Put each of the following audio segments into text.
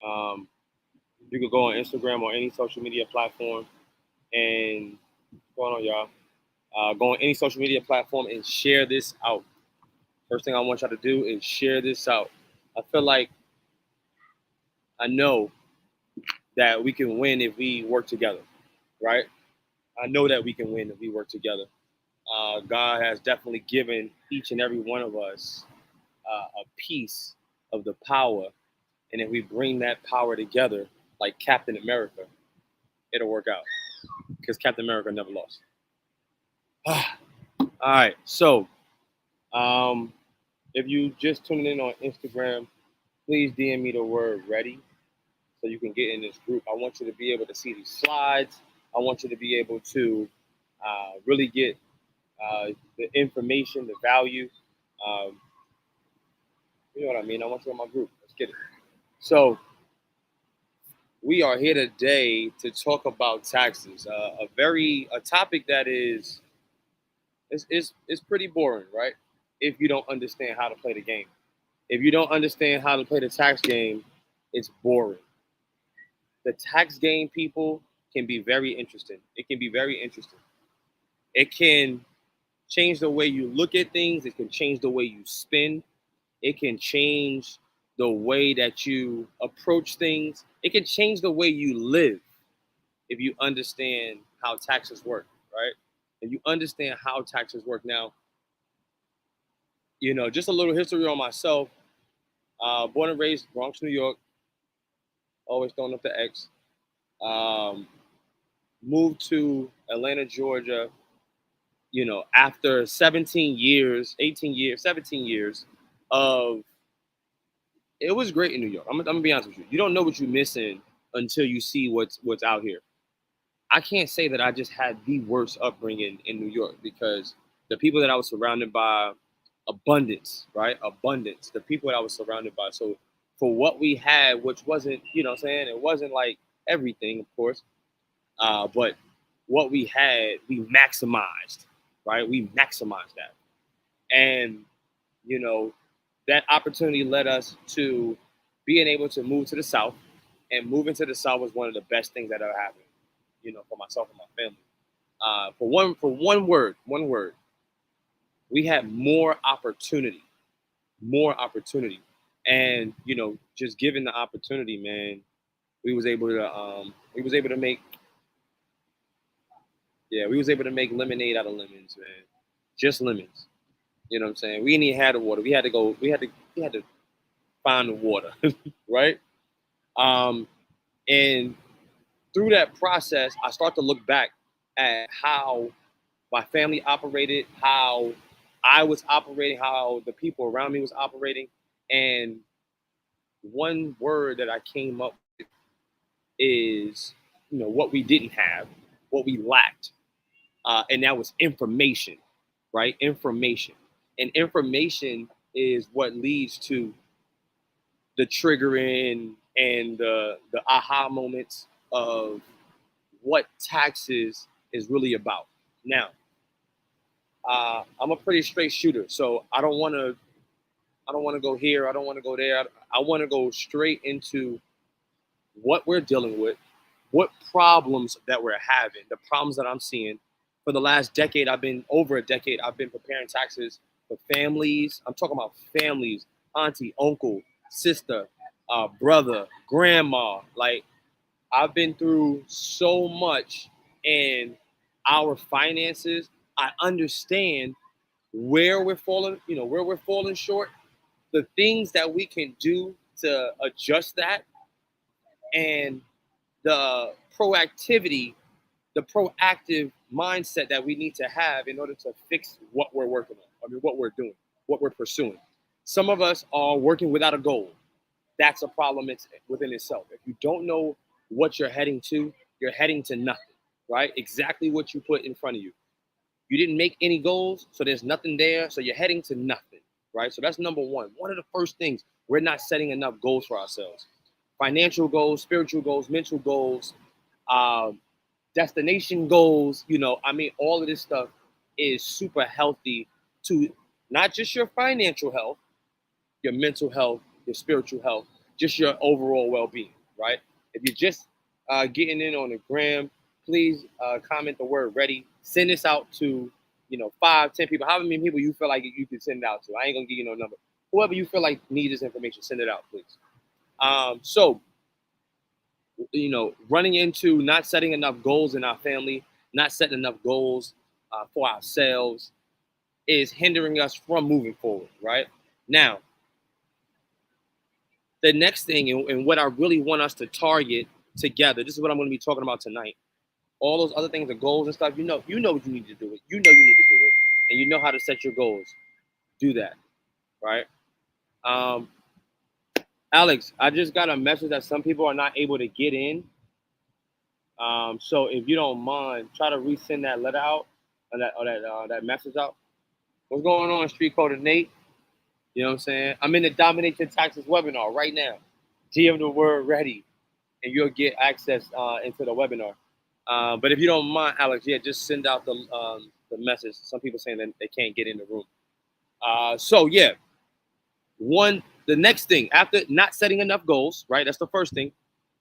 Um, you could go on Instagram or any social media platform and what's going on, y'all? Go on any social media platform and share this out. First thing I want y'all to do is share this out. I feel like I know that we can win if we work together, right? I know that we can win if we work together. God has definitely given each and every one of us a piece of the power, and if we bring that power together, like Captain America, it'll work out because Captain America never lost. All right, so um, if you just tuning in on Instagram, please DM me the word ready so you can get in this group. I want you to be able to see these slides. I want you to be able to really get the information, the value. Um, you know what I mean? I want you in my group. Let's get it. So we are here today to talk about taxes. A topic that is pretty boring, right? If you don't understand how to play the game. If you don't understand how to play the tax game, it's boring. The tax game, people, can be very interesting. It can be very interesting. It can change the way you look at things. It can change the way you spend. It can change the way that you approach things. It can change the way you live if you understand how taxes work, right? If you understand how taxes work. Now, just a little history on myself. Born and raised Bronx, New York. Always throwing up the X. Um, moved to Atlanta, Georgia, after 17 years, 18 years, 17 years of, it was great in New York. I'm gonna be honest with you. You don't know what you're missing until you see what's out here. I can't say that I just had the worst upbringing in New York because the people that I was surrounded by, abundance, right? Abundance. The people that I was surrounded by. So for what we had, which wasn't, what I'm saying, it wasn't like everything, of course, but what we had, we maximized, right? We maximized that. And, you know, that opportunity led us to being able to move to the South. And moving to the South was one of the best things that ever happened, for myself and my family. For one word, we had more opportunity. And, just given the opportunity, man, we was able to make, yeah, we was able to make lemonade out of lemons, man. Just lemons. You know what I'm saying? We didn't even have the water. We had to find the water, right? Um, and through that process, I start to look back at how my family operated, how I was operating, how the people around me was operating, and one word that I came up with is, what we didn't have, what we lacked, and that was information, right? Information, and information is what leads to the triggering and the aha moments of what taxes is really about. Now, I'm a pretty straight shooter, so I don't want to go here. I don't want to go there. I want to go straight into what we're dealing with, what problems that we're having, the problems that I'm seeing. For the last decade, over a decade, I've been preparing taxes for families. I'm talking about families, auntie, uncle, sister, brother, grandma. Like, I've been through so much in our finances. I understand where we're falling short, the things that we can do to adjust that, and the proactivity, the proactive mindset that we need to have in order to fix what we're working on. I mean, what we're doing, what we're pursuing. Some of us are working without a goal. That's a problem within itself. If you don't know what you're heading to nothing, right? Exactly what you put in front of you. You didn't make any goals, so there's nothing there, so you're heading to nothing, right? So that's number one. One of the first things, we're not setting enough goals for ourselves. Financial goals, spiritual goals, mental goals, um, destination goals. All of this stuff is super healthy to not just your financial health, your mental health, your spiritual health, just your overall well-being, right? If you're just getting in on the gram, please comment the word ready. Send this out to 5, 10 people, however many people you feel like you can send it out to. I ain't gonna give you no number. Whoever you feel like needs this information, send it out, please. So running into not setting enough goals in our family, not setting enough goals for ourselves is hindering us from moving forward, right? Now, the next thing and what I really want us to target together, this is what I'm going to be talking about tonight. All those other things, the goals and stuff, you know what you need to do it. You know you need to do it, and you know how to set your goals. Do that, right? Alex, I just got a message that some people are not able to get in. So if you don't mind, try to resend that letter out, or that message out. What's going on, Street Coder Nate? You know what I'm saying? I'm in the Dominate Your Taxes webinar right now. DM the word ready, and you'll get access into the webinar. But if you don't mind, Alex, just send out the message. Some people saying that they can't get in the room. The next thing after not setting enough goals, right? That's the first thing.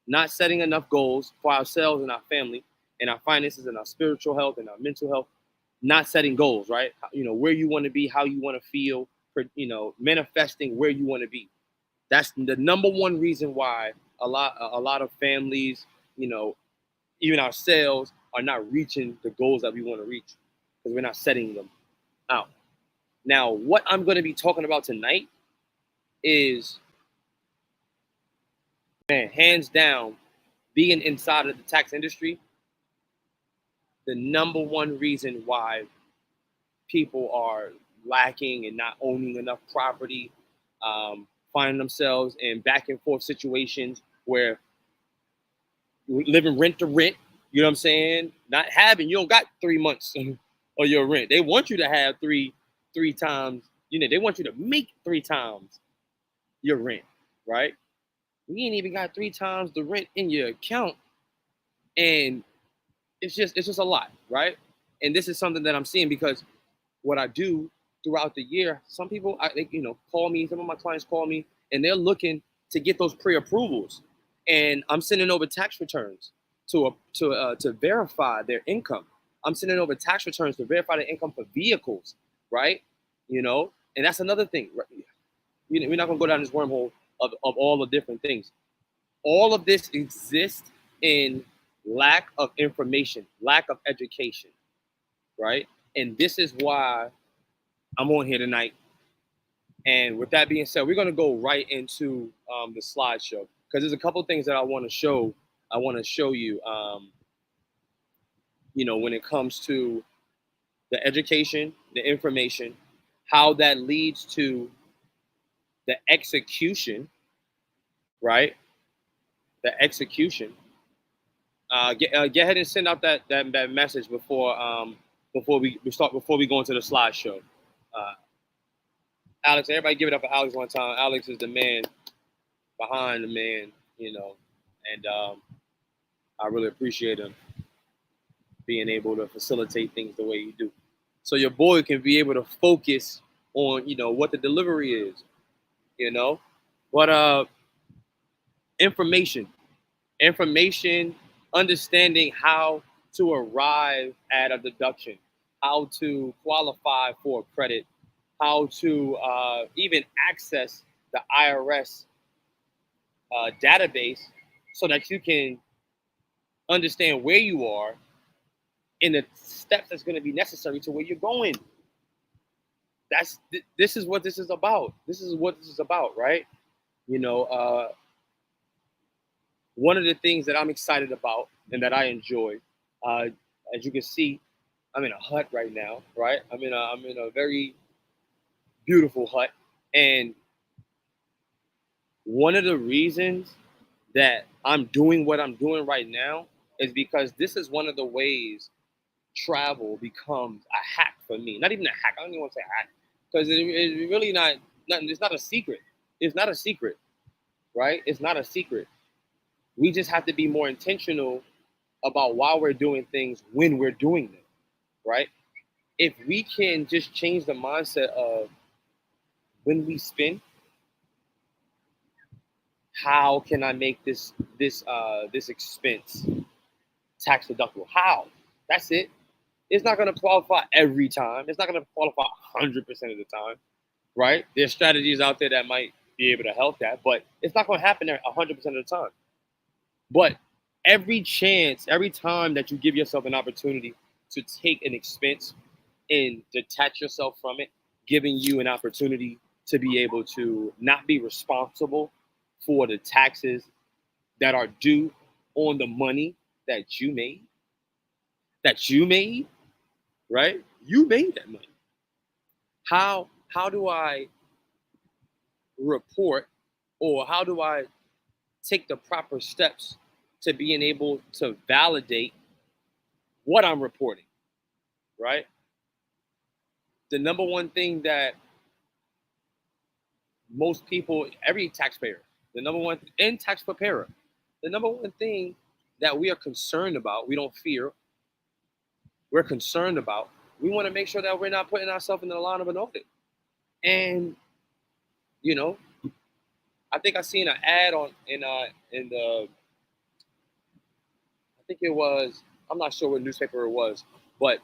Not setting enough goals for ourselves and our family and our finances and our spiritual health and our mental health. Not setting goals, right? Where you want to be, how you want to feel, manifesting where you want to be. That's the number one reason why a lot of families, even ourselves, are not reaching the goals that we want to reach because we're not setting them out. Now, what I'm going to be talking about tonight is, hands down, being inside of the tax industry, the number one reason why people are lacking and not owning enough property, finding themselves in back and forth situations where living rent to rent, you know what I'm saying? You don't got 3 months of your rent. They want you to have three times, they want you to make 3 times your rent, right? You ain't even got 3 times the rent in your account. And it's just a lot, right? And this is something that I'm seeing because what I do throughout the year, some people, call me, some of my clients call me, and they're looking to get those pre-approvals. And I'm sending over tax returns to verify their income. I'm sending over tax returns to verify their income for vehicles, right? And that's another thing. Right? We're not gonna go down this wormhole of all the different things. All of this exists in lack of information, lack of education, right? And this is why I'm on here tonight. And with that being said, we're going to go right into the slideshow because there's a couple of things that I want to show. I want to show you, when it comes to the education, the information, how that leads to the execution, right? The execution. Get ahead and send out that message before we go into the slideshow. Alex, everybody give it up for Alex one time. Alex is the man behind the man, and I really appreciate him being able to facilitate things the way he do. So your boy can be able to focus on, what the delivery is, But information, understanding how to arrive at a deduction, how to qualify for credit, how to even access the IRS database so that you can understand where you are and the steps that's going to be necessary to where you're going. This is what this is about. This is what this is about, right? One of the things that I'm excited about and that I enjoy, as you can see, I'm in a hut right now, right? I'm in a very beautiful hut, and one of the reasons that I'm doing what I'm doing right now is because this is one of the ways travel becomes a hack for me. Not even a hack. I don't even want to say hack because it's really not. It's not a secret. It's not a secret, right? It's not a secret. We just have to be more intentional about why we're doing things when we're doing them, right? If we can just change the mindset of when we spend, How can I make this expense tax deductible? How? That's it. It's not going to qualify every time. It's not going to qualify 100% of the time, right? There's strategies out there that might be able to help that, but it's not going to happen there 100% of the time. But every time that you give yourself an opportunity to take an expense and detach yourself from it, giving you an opportunity to be able to not be responsible for the taxes that are due on the money that you made, right? You made that money. How do I report, or how do I take the proper steps to being able to validate what I'm reporting, right? The number one thing that most people, every taxpayer, tax preparer, the number one thing that we are concerned about, we don't fear, we're concerned about, we want to make sure that we're not putting ourselves in the line of an audit. And, you know, I think I seen an ad in the, I think it was, I'm not sure what newspaper it was, but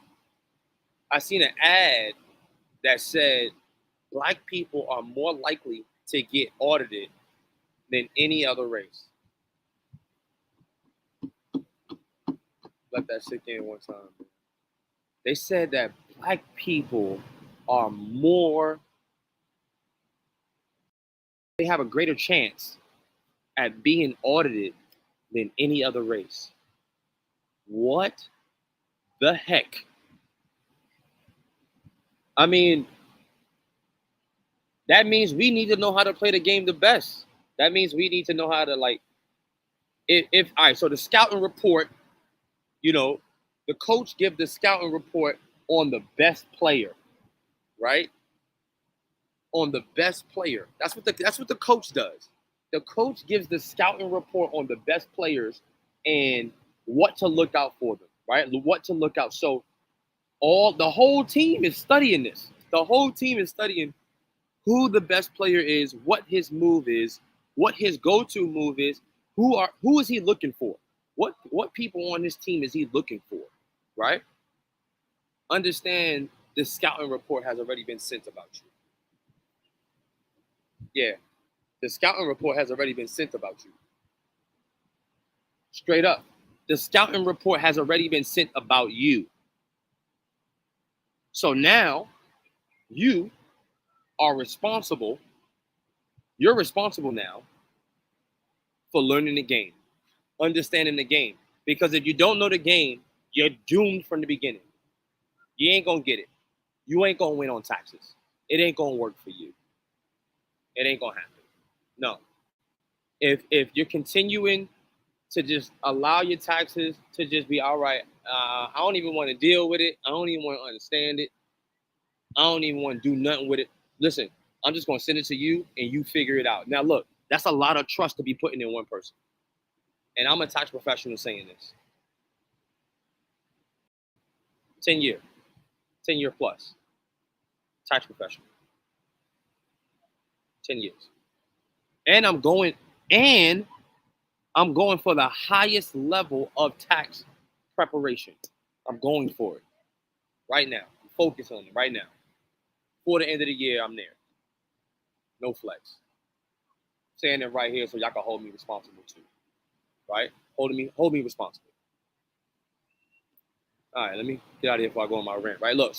I seen an ad that said Black people are more likely to get audited than any other race. Let that sink in one time. They said that Black people are they have a greater chance at being audited than any other race. What the heck? I mean, that means we need to know how to play the game the best. That means we need to know how to, like, all right, so the scouting report, the coach give the scouting report on the best player, right? On the best player. That's what the coach does. The coach gives the scouting report on the best players and what to look out for them, right? What to look out. So the whole team is studying this. The whole team is studying who the best player is, what his move is, what his go-to move is, who is he looking for? What people on his team is he looking for, right? Understand the scouting report has already been sent about you. Yeah, the scouting report has already been sent about you. Straight up. The scouting report has already been sent about you. So now you are responsible. You're responsible now for learning the game, understanding the game. Because if you don't know the game, you're doomed from the beginning. You ain't going to get it. You ain't going to win on taxes. It ain't going to work for you. It ain't going to happen. No. If you're continuing to just allow your taxes to just be, all right, I don't even want to deal with it. I don't even want to understand it. I don't even want to do nothing with it. Listen, I'm just going to send it to you and you figure it out. Now, look, that's a lot of trust to be putting in one person. And I'm a tax professional saying this. 10 year plus tax professional. 10 years. And I'm going for the highest level of tax preparation. I'm going for it right now. Focus on it right now. For the end of the year, I'm there. No flex. Saying it right here so y'all can hold me responsible too. Right? Hold me responsible. All right, let me get out of here before I go on my rant. Right? Look,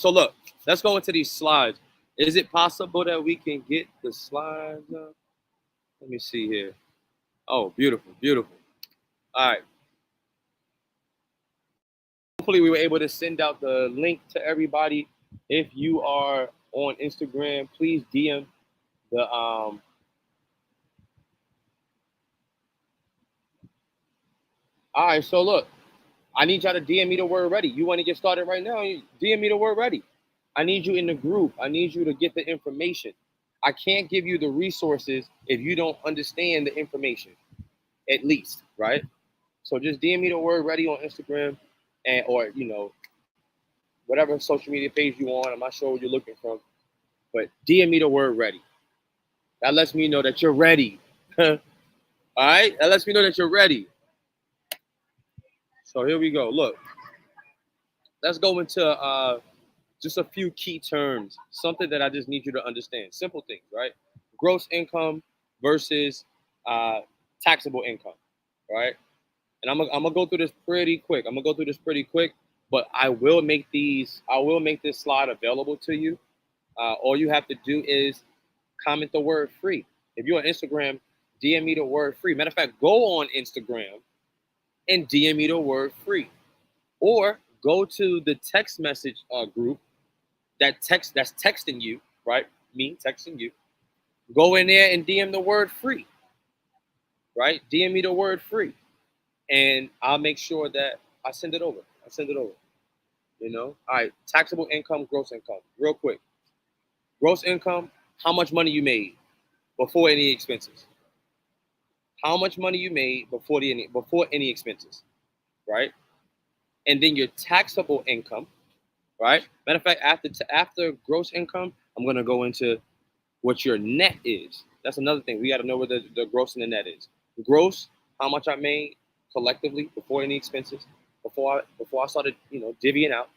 let's go into these slides. Is it possible that we can get the slides up? Let me see here. Oh, beautiful, beautiful. All right. Hopefully we were able to send out the link to everybody. If you are on Instagram, please DM the all right, so look, I need y'all to DM me the word ready. You want to get started right now? DM me the word ready. I need you in the group. I need you to get the information. I can't give you the resources if you don't understand the information, at least, right? So just DM me the word ready on Instagram or whatever social media page you want. I'm not sure what you're looking from, but DM me the word ready. That lets me know that you're ready. All right, that lets me know that you're ready. So here we go. Look, let's go into just a few key terms, something that I just need you to understand. Simple things, right? Gross income versus taxable income, right? And I'm gonna go through this pretty quick. But I will make this slide available to you. All you have to do is comment the word free. If you're on Instagram, DM me the word free. Matter of fact, go on Instagram and DM me the word free. Or go to the text message group that's texting you, right? Me texting you. Go in there and DM the word free, right? DM me the word free. And I'll make sure that I send it over. You know? All right, taxable income, gross income. Real quick. Gross income, how much money you made before any expenses. How much money you made before any expenses, right? And then your taxable income, right? Matter of fact, after gross income, I'm gonna go into what your net is. That's another thing. We got to know where the gross and the net is. Gross, how much I made collectively before any expenses, before I started, divvying out.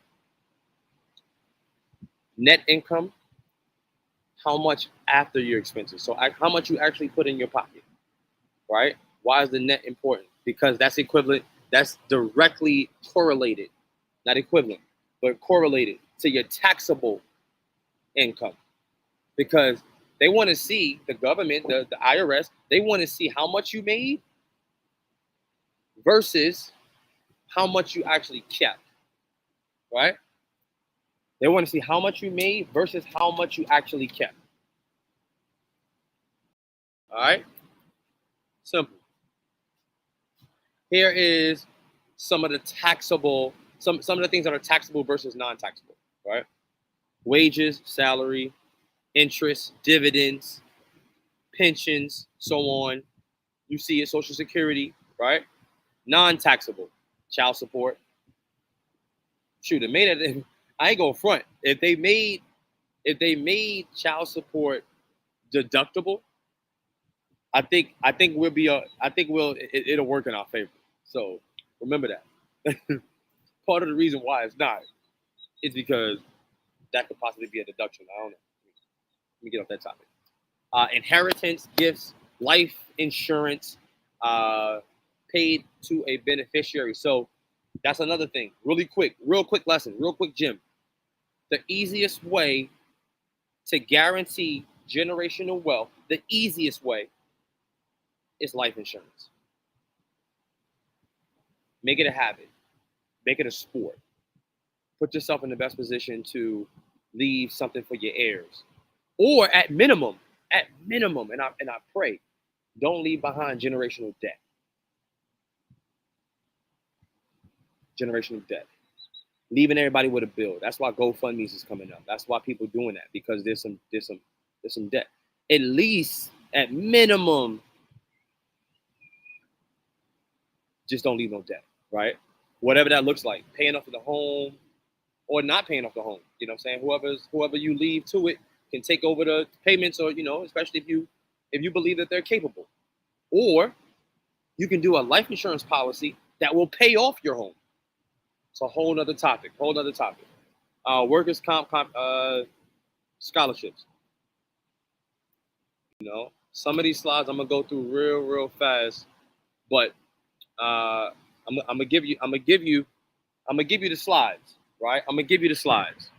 Net income, how much after your expenses. So how much you actually put in your pocket, right? Why is the net important? Because that's equivalent. That's directly correlated, not equivalent, but correlated to your taxable income. Because they want to see, the government, the IRS, they want to see how much you made versus how much you actually kept, right? They want to see how much you made versus how much you actually kept. All right? Simple. Here is some of the taxable, some of the things that are taxable versus non-taxable, right? Wages, salary, interest, dividends, pensions, so on. You see it, Social Security, right? Non-taxable, child support. Shoot, it made it. I ain't gonna front. If they made child support deductible, I think it'll work in our favor. So remember that. Part of the reason why it's not is because that could possibly be a deduction. I don't know. Let me get off that topic. Inheritance, gifts, life insurance, paid to a beneficiary. So that's another thing. Real quick lesson, real quick, Jim. The easiest way to guarantee generational wealth, the easiest way is life insurance. Make it a habit. Make it a sport. Put yourself in the best position to leave something for your heirs. Or at minimum, and I pray, don't leave behind generational debt. Generational debt. Leaving everybody with a bill. That's why GoFundMe's is coming up. That's why people doing that, because there's some debt. At least, at minimum, just don't leave no debt, right? Whatever that looks like, paying off the home or not paying off the home. You know what I'm saying? Whoever you leave to it can take over the payments, or especially if you believe that they're capable. Or you can do a life insurance policy that will pay off your home. It's a whole nother topic. Workers' comp scholarships. Some of these slides I'm gonna go through real fast, but I'm gonna give you the slides, right? I'm gonna give you the slides.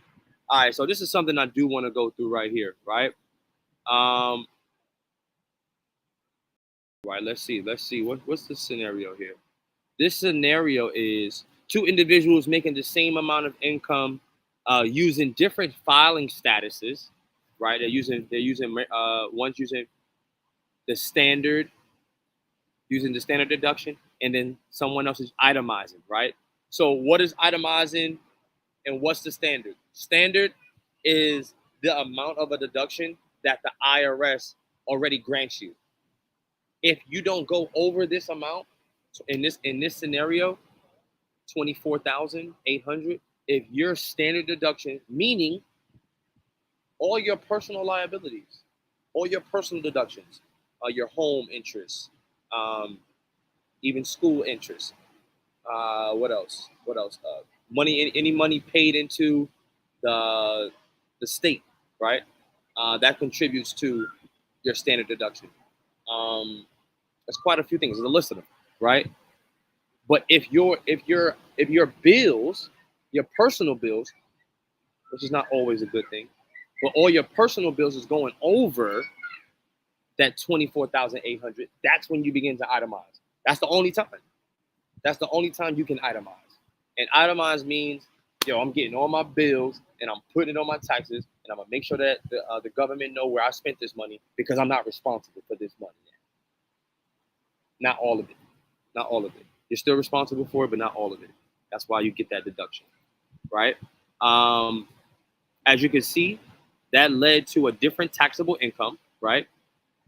All right, so this is something I do want to go through right here, right? Right. Let's see. What's the scenario here? This scenario is two individuals making the same amount of income, using different filing statuses, right? One's using the standard deduction, and then someone else is itemizing, right? So what is itemizing and what's the standard? Standard is the amount of a deduction that the IRS already grants you. If you don't go over this amount, so in this scenario, $24,800, if your standard deduction, meaning all your personal liabilities, all your personal deductions, your home interest, even school interest. What else? What else? Money, any money paid into the state, right? That contributes to your standard deduction. There's quite a few things. There's a list of them, right? But if your bills, your personal bills, which is not always a good thing, but all your personal bills is going over that 24,800, that's when you begin to itemize. That's the only time. That's the only time you can itemize. And itemize means, I'm getting all my bills and I'm putting it on my taxes, and I'm gonna make sure that the government know where I spent this money, because I'm not responsible for this money. Not all of it. Not all of it. You're still responsible for it, but not all of it. That's why you get that deduction, right? As you can see, that led to a different taxable income, right?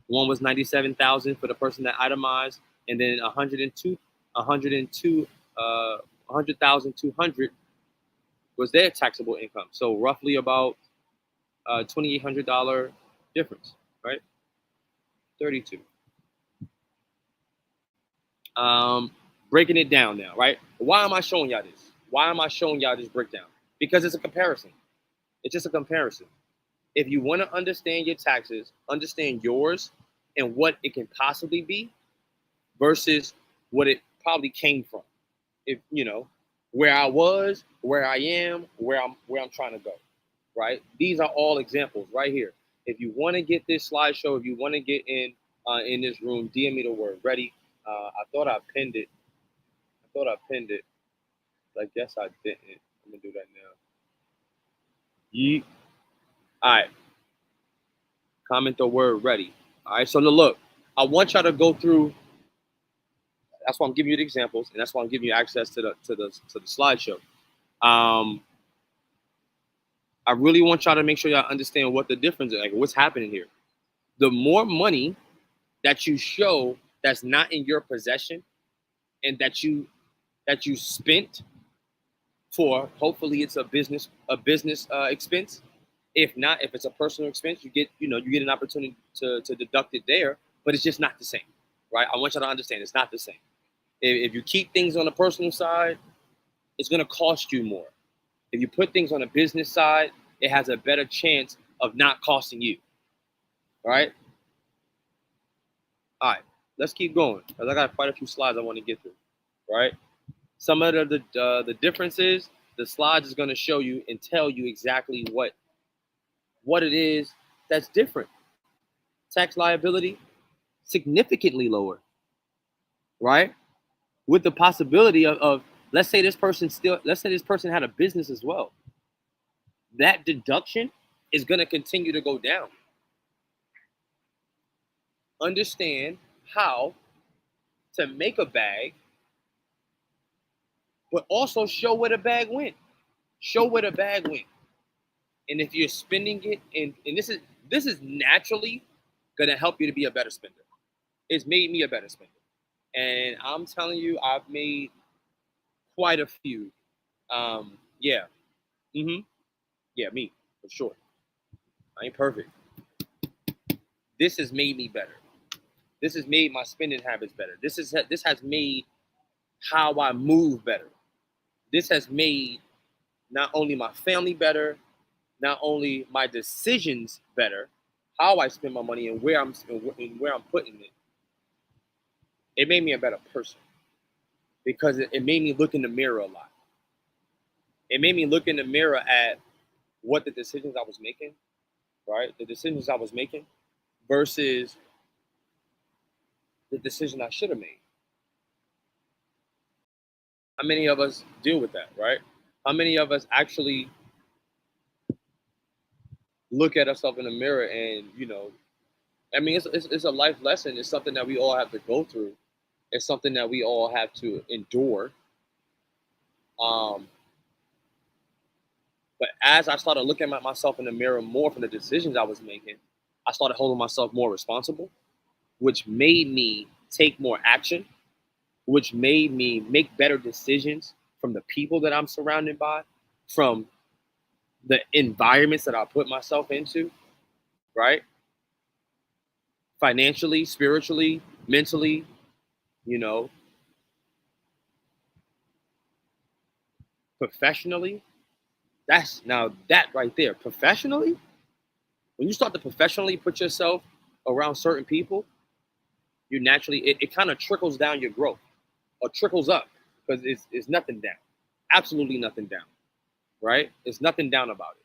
One was 97,000 for the person that itemized, and then 100,200 was their taxable income. So roughly about $2,800 difference, right? 32. Breaking it down now, right? Why am I showing y'all this? Why am I showing y'all this breakdown? Because it's a comparison. It's just a comparison. If you want to understand your taxes, understand yours and what it can possibly be versus what it probably came from. If where I was, where I am, where I'm trying to go, right? These are all examples right here. If you want to get this slideshow, if you want to get in this room, DM me the word ready. I thought I pinned it. I guess I didn't. I'm gonna do that now. Yeet. All right. Comment the word ready. All right. So look, I want y'all to go through. That's why I'm giving you the examples, and that's why I'm giving you access to the slideshow. I really want y'all to make sure y'all understand what the difference is, like what's happening here. The more money that you show that's not in your possession, and that you spent for, hopefully it's a business expense. If not, if it's a personal expense, you get an opportunity to deduct it there, but it's just not the same, right? I want you to understand it's not the same. If you keep things on the personal side, it's going to cost you more. If you put things on a business side, it has a better chance of not costing you. All right? All right, let's keep going, because I got quite a few slides I want to get through, right? Some of the differences, the slides is going to show you and tell you exactly what it is that's different. Tax liability, significantly lower, right? With the possibility of let's say this person had a business as well. That deduction is going to continue to go down. Understand how to make a bag, but also show where the bag went. Show where the bag went. And if you're spending it, and this is naturally going to help you to be a better spender. It's made me a better spender. And I'm telling you, I've made quite a few. Yeah. Yeah, me, for sure. I ain't perfect. This has made me better. This has made my spending habits better. This has made how I move better. This has made not only my family better, not only my decisions better, how I spend my money and where I'm putting it. It made me a better person, because it made me look in the mirror a lot. It made me look in the mirror at what the decisions I was making, right? The decisions I was making versus the decision I should have made. How many of us deal with that, right? How many of us actually look at ourselves in the mirror and, it's a life lesson. It's something that we all have to go through. It's something that we all have to endure. But as I started looking at myself in the mirror more from the decisions I was making, I started holding myself more responsible, which made me take more action, which made me make better decisions from the people that I'm surrounded by, from the environments that I put myself into, right? Financially, spiritually, mentally, you know, professionally, that right there, professionally, when you start to professionally put yourself around certain people, you naturally, it kind of trickles down your growth or trickles up because it's nothing down. Absolutely nothing down, right? It's nothing down about it.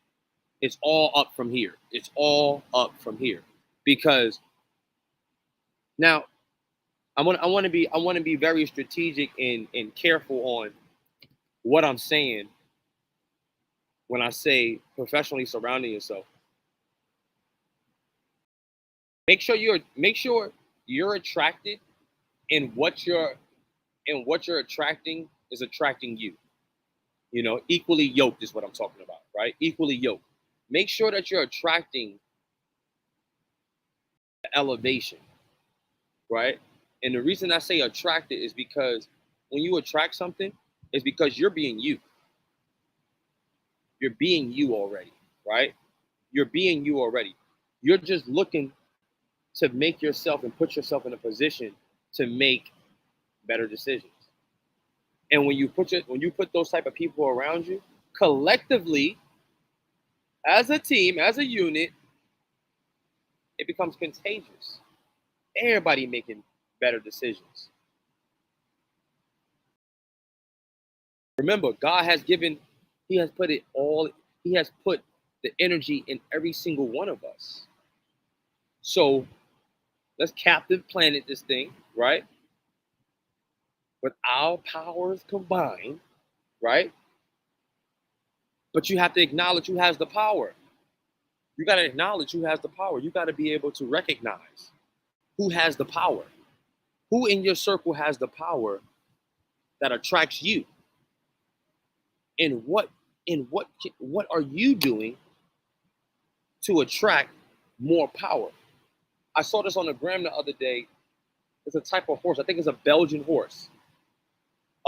It's all up from here. It's all up from here because now I want to be very strategic and careful on what I'm saying when I say professionally surrounding yourself. Make sure you're attracted in what you're attracting is attracting you. Equally yoked is what I'm talking about, right? Equally yoked. Make sure that you're attracting the elevation, right? And the reason I say attracted is because when you attract something, it's because you're being you. You're being you already, right? You're being you already. You're just looking to make yourself and put yourself in a position to make better decisions. And when you put those type of people around you, collectively, as a team, as a unit, it becomes contagious. Everybody making better decisions. Remember, He has put it all, He has put the energy in every single one of us. So let's captive planet this thing, right? With our powers combined, right? But you have to acknowledge who has the power. You got to acknowledge who has the power. You got to be able to recognize who has the power. Who in your circle has the power that attracts you? And what are you doing to attract more power? I saw this on the gram the other day. It's a type of horse. I think it's a Belgian horse.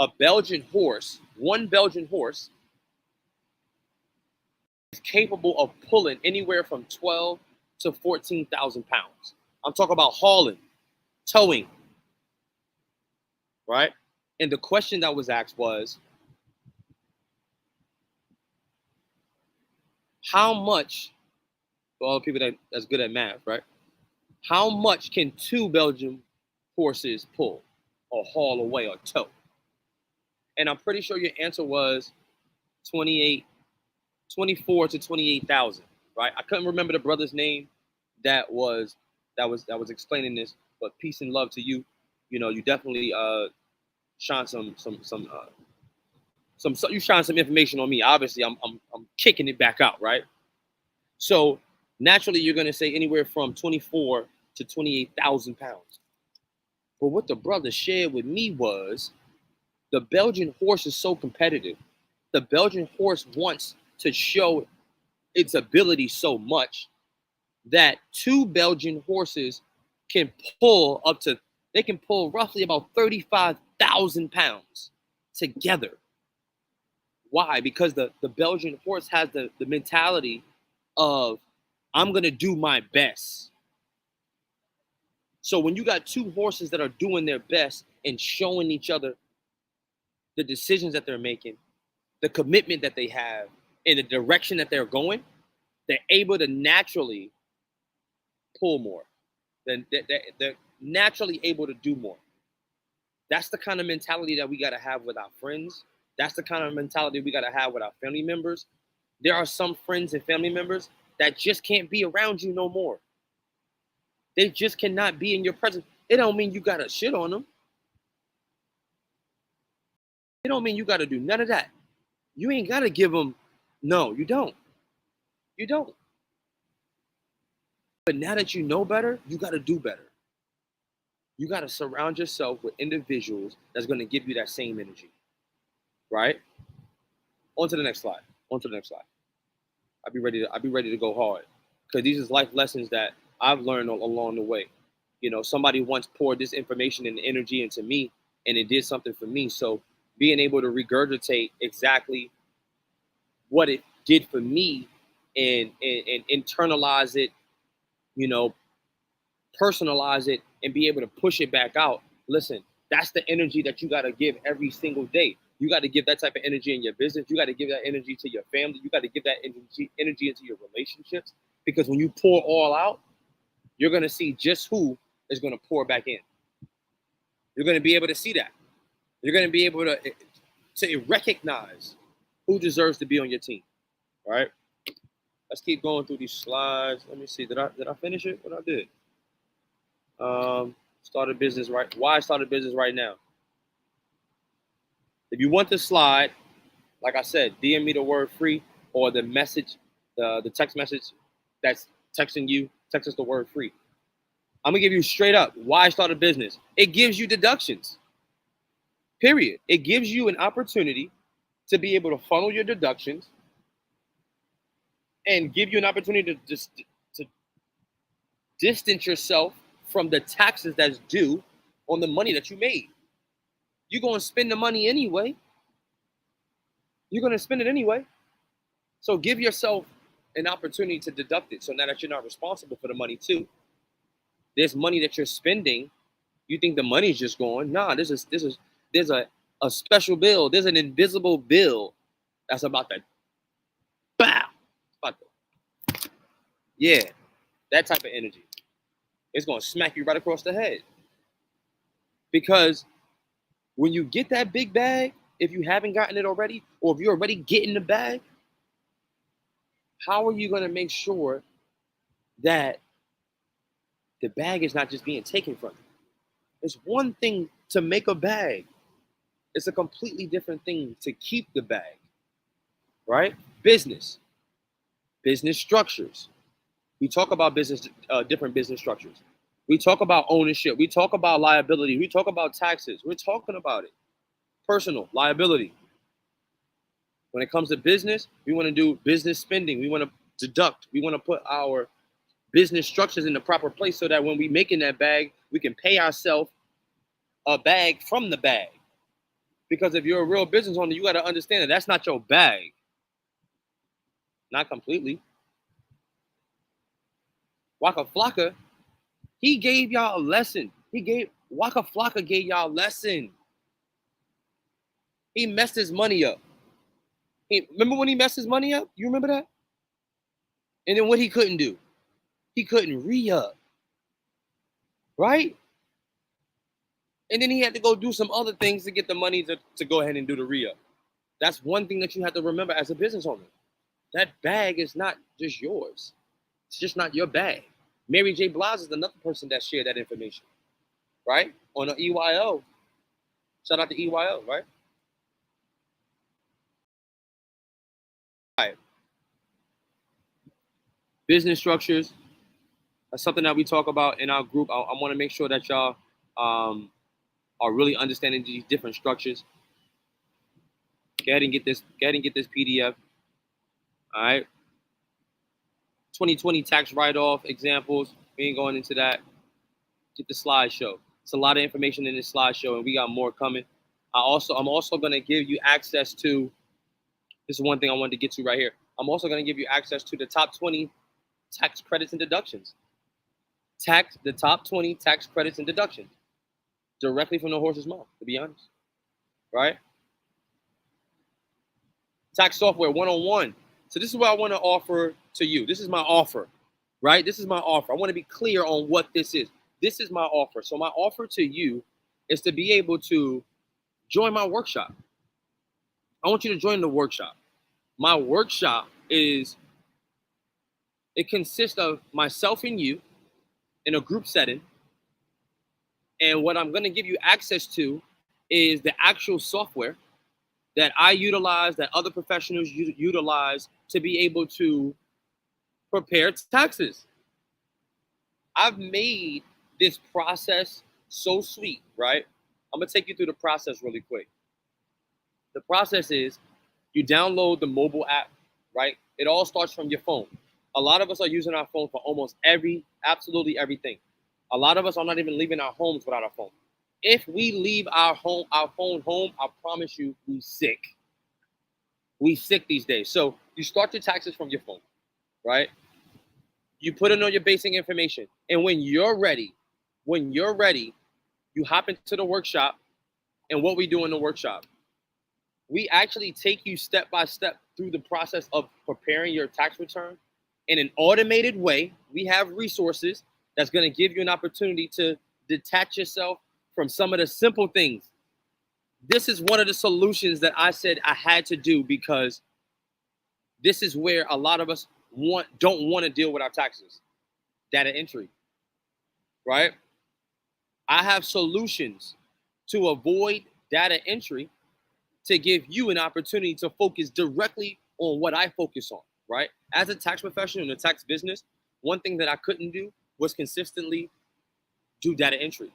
A Belgian horse, one Belgian horse is capable of pulling anywhere from 12 to 14,000 pounds. I'm talking about hauling, towing, right? And the question that was asked was, how much, for all the people that's good at math, right? How much can two Belgian horses pull or haul away or tow? And I'm pretty sure your answer was 28, 24 to 28,000, right? I couldn't remember the brother's name that was explaining this, but peace and love to you. You definitely shine you shine some information on me. Obviously, I'm kicking it back out, right? So naturally, you're gonna say anywhere from 24 to 28,000 pounds. But what the brother shared with me was the Belgian horse is so competitive. The Belgian horse wants to show its ability so much that two Belgian horses can pull they can pull roughly about 35,000 pounds together. Why? Because the Belgian horse has the mentality of, I'm going to do my best. So when you got two horses that are doing their best and showing each other the decisions that they're making, the commitment that they have, and the direction that they're going, they're able to naturally pull more. They're naturally able to do more. That's the kind of mentality that we got to have with our friends. That's the kind of mentality we got to have with our family members. There are some friends and family members that just can't be around you no more. They just cannot be in your presence. It don't mean you got to shit on them. It don't mean you got to do none of that. You ain't got to give them. No, you don't. You don't. But now that you know better, you got to do better. You got to surround yourself with individuals that's going to give you that same energy. Right? On to the next slide. On to the next slide. I'll be ready to go hard. Because these is life lessons that I've learned along the way. Somebody once poured this information and energy into me, and it did something for me. So being able to regurgitate exactly what it did for me and internalize it, personalize it, and be able to push it back out. Listen, That's the energy that you got to give every single day. You got to give that type of energy in your business. You got to give that energy to your family. You got to give that energy into your relationships. Because when you pour all out, you're going to see just who is going to pour back in. You're going to be able to see that. You're going to be able to recognize who deserves to be on your team. All right? Let's keep going through these slides. Let me see. Did I finish it? What I did? Start a business right. Why start a business right now? If you want the slide, like I said, DM me the word free or the message, the text message that's texting you, text us the word free. I'm gonna give you straight up why start a business. It gives you deductions. Period. It gives you an opportunity to be able to funnel your deductions and give you an opportunity to distance yourself from the taxes that's due on the money that you made. You're going to spend the money anyway. You're going to spend it anyway. So give yourself an opportunity to deduct it. So now that you're not responsible for the money too, there's money that you're spending. You think the money's just going. Nah, there's a special bill. There's an invisible bill that's about to bow. Yeah, that type of energy. It's going to smack you right across the head. Because when you get that big bag, if you haven't gotten it already, or if you're already getting the bag, how are you going to make sure that the bag is not just being taken from you? It's one thing to make a bag. It's a completely different thing to keep the bag, right? Business structures. We talk about different business structures. We talk about ownership. We talk about liability. We talk about taxes. We're talking about it. Personal liability. When it comes to business, we want to do business spending. We want to deduct. We want to put our business structures in the proper place so that when we making that bag, we can pay ourselves a bag from the bag. Because if you're a real business owner, you got to understand that that's not your bag. Not completely. Waka Flocka, he gave y'all a lesson. Waka Flocka gave y'all a lesson. He messed his money up. Remember when he messed his money up? You remember that? And then what he couldn't do? He couldn't re-up. Right? And then he had to go do some other things to get the money to go ahead and do the re-up. That's one thing that you have to remember as a business owner. That bag is not just yours. It's just not your bag. Mary J. Blige is another person that shared that information, right? On the EYO. Shout out to EYO, right? All right. Business structures. That's something that we talk about in our group. I want to make sure that y'all are really understanding these different structures. Go ahead and get this PDF. All right. 2020 tax write-off examples. We ain't going into that. Get the slideshow. It's a lot of information in this slideshow, and we got more coming. I'm also going to give you access to, this is one thing I wanted to get to right here. I'm also going to give you access to the top 20 tax credits and deductions. The top 20 tax credits and deductions. Directly from the horse's mouth, to be honest. Right? Tax software 101. So this is what I want to offer to you. This is my offer, right? This is my offer. I want to be clear on what this is. This is my offer. So my offer to you is to be able to join my workshop. I want you to join the workshop. My workshop it consists of myself and you in a group setting. And what I'm going to give you access to is the actual software that I utilize, that other professionals utilize to be able to prepare taxes. I've made this process so sweet, right? I'm going to take you through the process really quick. The process is you download the mobile app, right? It all starts from your phone. A lot of us are using our phone for almost absolutely everything. A lot of us are not even leaving our homes without our phone. If we leave our phone home, I promise you, we sick. We sick these days. So you start your taxes from your phone, right? You put in all your basic information. And when you're ready, you hop into the workshop And what we do in the workshop, we actually take you step by step through the process of preparing your tax return in an automated way. We have resources that's going to give you an opportunity to detach yourself from some of the simple things. This is one of the solutions that I said I had to do, because this is where a lot of us don't want to deal with our taxes. Data entry, right? I have solutions to avoid data entry to give you an opportunity to focus directly on what I focus on, right? As a tax professional in the tax business, one thing that I couldn't do was consistently do data entry.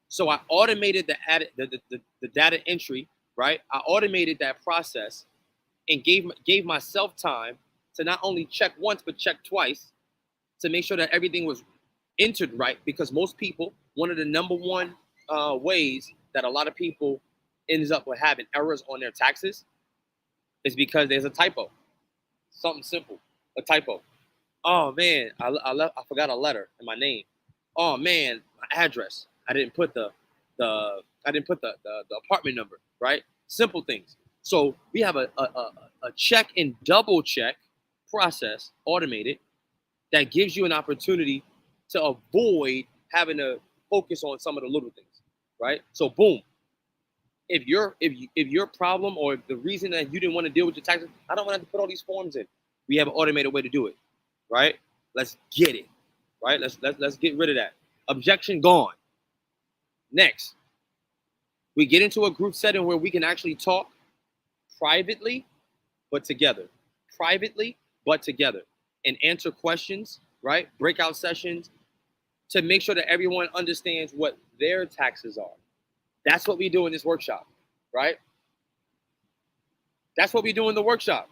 So I automated the data entry, right? I automated that process and gave myself time to not only check once, but check twice to make sure that everything was entered right. Because most people, one of the number one ways that a lot of people ends up with having errors on their taxes is because there's a typo. Something simple, a typo. Oh man, I forgot a letter in my name. Oh man, my address. I didn't put the apartment number, right? Simple things. So we have a check and double check process, automated, that gives you an opportunity to avoid having to focus on some of the little things, right? So boom, if your problem, or the reason that you didn't want to deal with your taxes, I don't want to have to put all these forms in. We have an automated way to do it, right? Let's get it, right? Let's get rid of that. Objection gone. Next, we get into a group setting where we can actually talk privately, but together. Privately, but together. And answer questions, right? Breakout sessions, to make sure that everyone understands what their taxes are. That's what we do in this workshop, right? That's what we do in the workshop.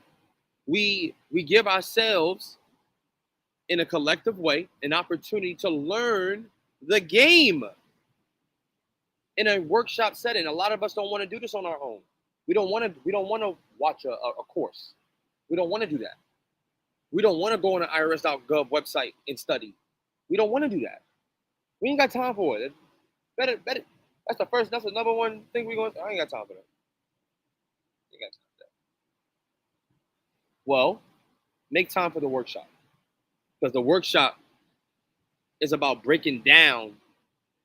We give ourselves, in a collective way, an opportunity to learn the game in a workshop setting. A lot of us don't want to do this on our own. We don't want to watch a course. We don't want to do that. We don't want to go on the irs.gov website and study. We don't want to do that. We ain't got time for it. Better. That's the number one thing we're going to. I ain't got time for that. I ain't got time for that. Well, make time for the workshop. Because the workshop is about breaking down,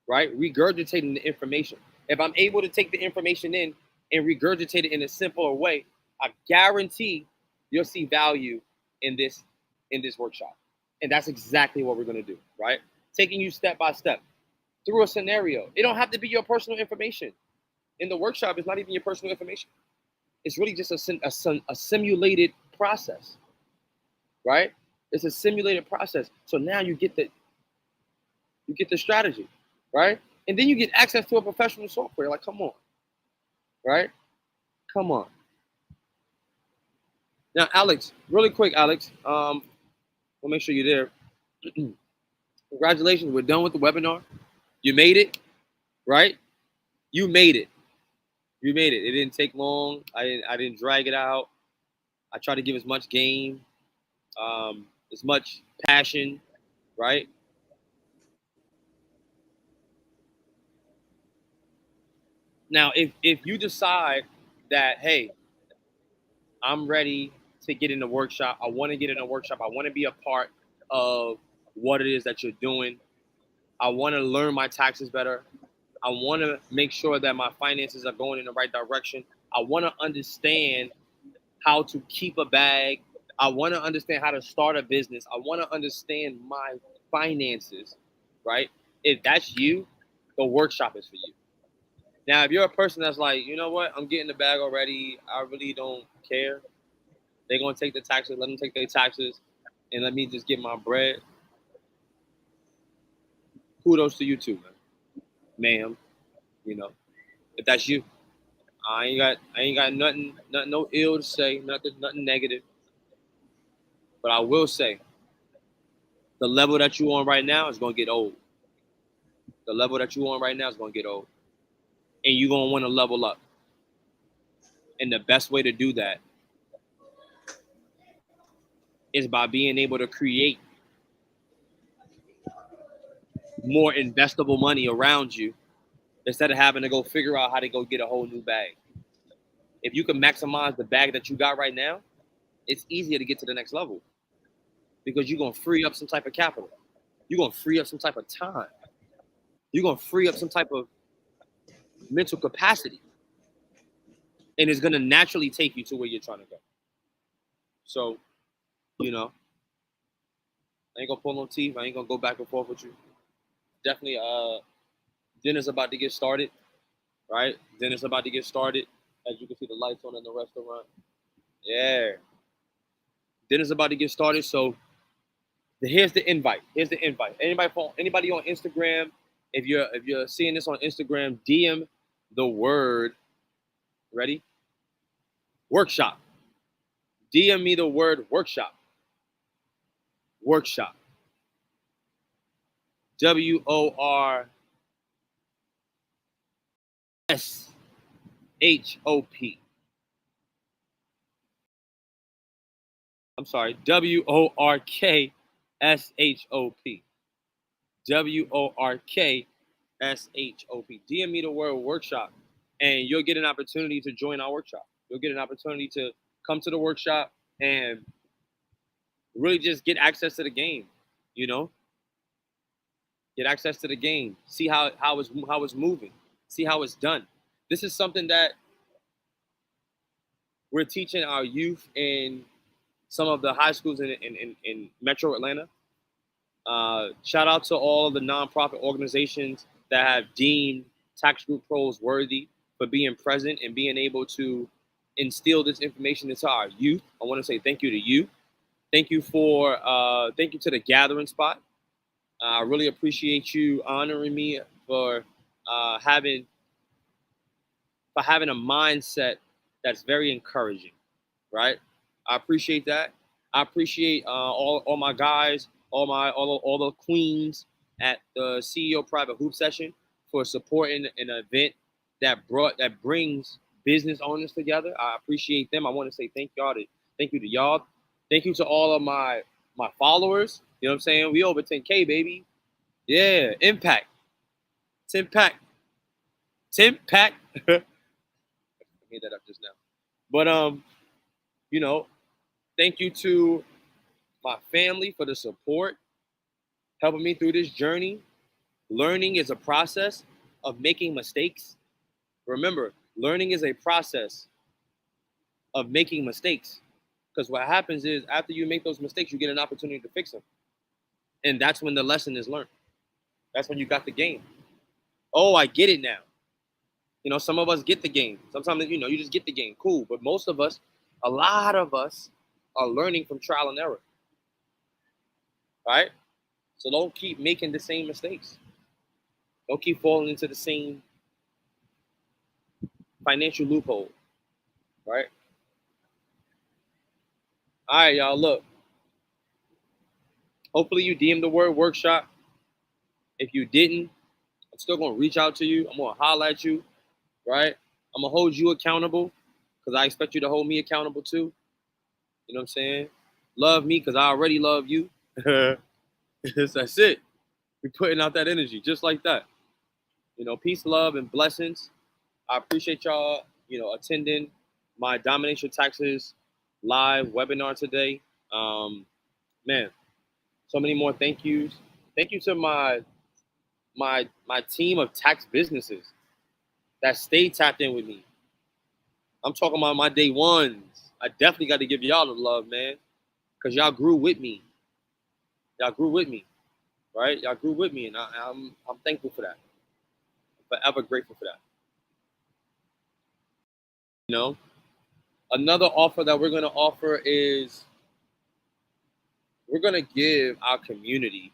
right? Regurgitating the information. If I'm able to take the information in and regurgitate it in a simpler way, I guarantee you'll see value in this workshop. And that's exactly what we're going to do, right? Taking you step by step through a scenario. It don't have to be your personal information. In the workshop, it's not even your personal information. It's really just a simulated process, right? It's a simulated process. So now you get the strategy, right? And then you get access to a professional software. Like, come on, right? Come on. Now, Alex, really quick, Alex. We'll make sure you're there. Congratulations, we're done with the webinar. You made it, right? You made it. You made it. It didn't take long. I didn't drag it out. I tried to give as much game, as much passion, right? Now, if you decide that, hey, I'm ready to get in the workshop, I want to get in a workshop, I want to be a part of what it is that you're doing, I want to learn my taxes better, I want to make sure that my finances are going in the right direction, I want to understand how to keep a bag, I want to understand how to start a business, I want to understand my finances, right? If that's you, the workshop is for you. Now, if you're a person that's like, you know what, I'm getting the bag already, I really don't care, they're going to take the taxes, let them take their taxes, and let me just get my bread. Kudos to you too, man. Ma'am, you know, if that's you. I ain't got nothing, no ill to say, nothing negative. But I will say, the level that you're on right now is going to get old. The level that you're on right now is going to get old. And you're going to want to level up. And the best way to do that is by being able to create more investable money around you instead of having to go figure out how to go get a whole new bag. If you can maximize the bag that you got right now, it's easier to get to the next level because you're going to free up some type of capital. You're going to free up some type of time. You're going to free up some type of mental capacity. And it's going to naturally take you to where you're trying to go. So, you know, I ain't going to pull no teeth. I ain't going to go back and forth with you. Definitely, dinner's about to get started, right? Dinner's about to get started. As you can see, the lights on in the restaurant. Yeah. Dinner's about to get started. So here's the invite. Here's the invite. Anybody on Instagram, if you're seeing this on Instagram, DM the word, ready? Workshop. DM me the word workshop. Workshop. WORKSHOP. I'm sorry, WORKSHOP. WORKSHOP. DM me the word workshop, and you'll get an opportunity to join our workshop. You'll get an opportunity to come to the workshop and really just get access to the game, you know? Get access to the game. See how it's moving. See how it's done. This is something that we're teaching our youth in some of the high schools in Metro Atlanta. Shout out to all of the nonprofit organizations that have deemed Tax Group Pros worthy for being present and being able to instill this information into our youth. I want to say thank you to you. Thank you to the Gathering Spot. I really appreciate you honoring me for having a mindset that's very encouraging, right? I appreciate that. I appreciate all my guys, all the queens at the CEO Private Hoop Session for supporting an event that brings business owners together. I appreciate them. I want to say thank you to y'all. Thank you to all of my followers. You know what I'm saying? We over 10K, baby. Yeah, impact. 10 pack. I made that up just now. But you know, thank you to my family for the support, helping me through this journey. Learning is a process of making mistakes. Remember, learning is a process of making mistakes. Because what happens is after you make those mistakes, you get an opportunity to fix them. And that's when the lesson is learned. That's when you got the game. Oh, I get it now. You know, some of us get the game. Sometimes, you just get the game. Cool. But most of us, a lot of us are learning from trial and error. Right? So don't keep making the same mistakes. Don't keep falling into the same financial loophole. Right? All right, y'all, look. Hopefully you DM the word workshop. If you didn't, I'm still going to reach out to you. I'm going to holler at you, right? I'm going to hold you accountable because I expect you to hold me accountable too. You know what I'm saying? Love me because I already love you. That's it. We're putting out that energy just like that. You know, peace, love, and blessings. I appreciate y'all, attending my Domination Taxes live webinar today. Man, so many more thank yous. Thank you to my team of tax businesses that stay tapped in with me. I'm talking about my day ones. I definitely got to give y'all the love, man, because y'all grew with me. Y'all grew with me, right? Y'all grew with me, and I'm thankful for that. I'm forever grateful for that. You know, another offer that we're going to offer is we're going to give our community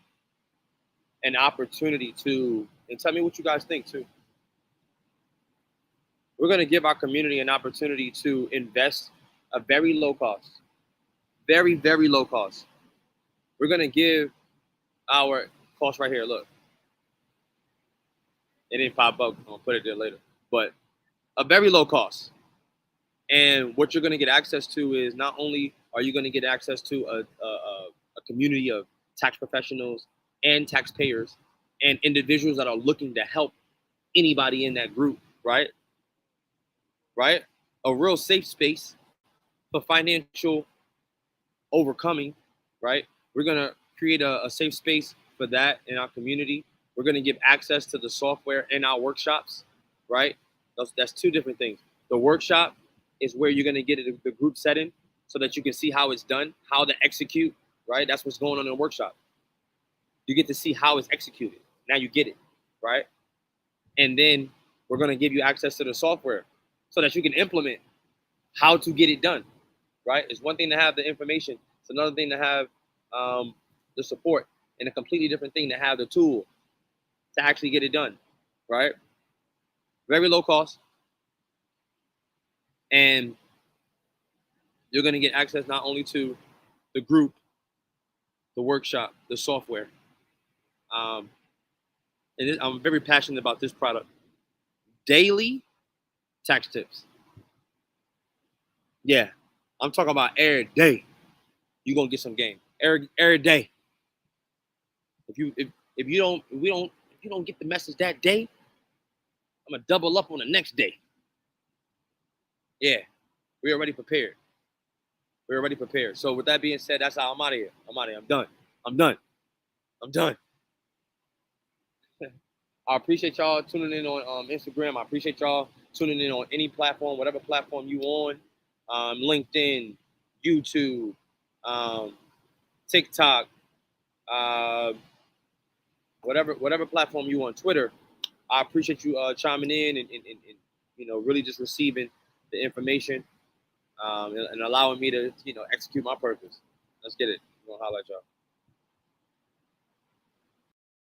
an opportunity to, and tell me what you guys think too. We're going to give our community an opportunity to invest a very low cost, very, very low cost. We're going to give our cost right here. Look, it didn't pop up. I'll put it there later, but a very low cost. And what you're going to get access to is not only are you going to get access to a community of tax professionals and taxpayers and individuals that are looking to help anybody in that group, right? Right? A real safe space for financial overcoming, right? We're going to create a safe space for that in our community. We're going to give access to the software in our workshops, right? That's two different things. The workshop is where you're going to get the group setting so that you can see how it's done, how to execute, right? That's what's going on in the workshop. You get to see how it's executed. Now you get it, right? And then we're going to give you access to the software so that you can implement how to get it done, right? It's one thing to have the information. It's another thing to have the support, and a completely different thing to have the tool to actually get it done, right? Very low cost. And you're going to get access not only to the group, the workshop, the software. And I'm very passionate about this product. Daily tax tips. Yeah, I'm talking about every day. You're gonna get some game every day. If you don't get the message that day, I'm gonna double up on the next day. Yeah, we're already prepared. We're already prepared. So with that being said, that's how I'm out of here. I'm out of here. I'm done. I'm done. I'm done. I appreciate y'all tuning in on Instagram. I appreciate y'all tuning in on any platform, whatever platform you on, LinkedIn, YouTube, TikTok, whatever platform you on, Twitter. I appreciate you chiming in and really just receiving the information and allowing me to execute my purpose. Let's get it. I'm gonna holler at y'all.